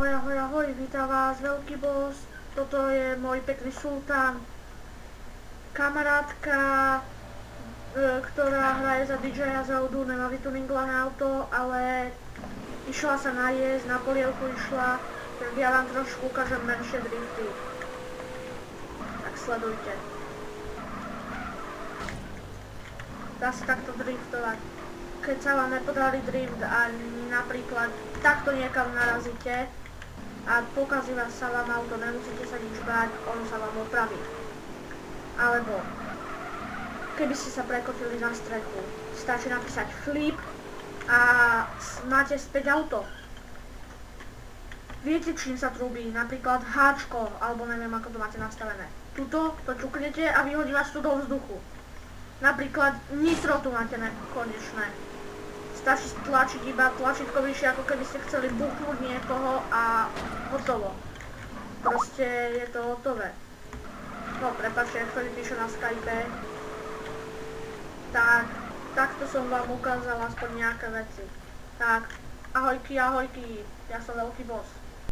Ahoj, ahoj, ahoj, vítam vás, veľký boss. Toto je môj pekný sultán. Kamarátka, ktorá hraje za DJ-a Zeldu, nemá vytuningované auto, ale išla sa najesť, na polievku išla, tak ja vám trošku ukážem menšie drifty. Tak sledujte. Dá sa takto driftovať. Keď sa vám nepodarí drift a napríklad takto niekam narazíte a pokazí sa vám auto, nemusíte sa nič báť, ono sa vám opraví. Alebo keby ste sa prekotili na strechu, stačí napísať flip a máte späť auto. Viete, čím sa trúbi, napríklad háčko, alebo neviem, ako to máte nastavené. Tuto to čuknete a vyhodí vás tu do vzduchu. Napríklad nitro tu máte konečné. Stačí stlačiť iba tlačítko vyššie, ako keby ste chceli buchnúť niekoho a hotovo. Proste je to hotové. No, prepáčte, ak to píše na Skype. Tak, takto som vám ukázal aspoň nejaké veci. Tak, ahojky, ahojky, ja som veľký boss.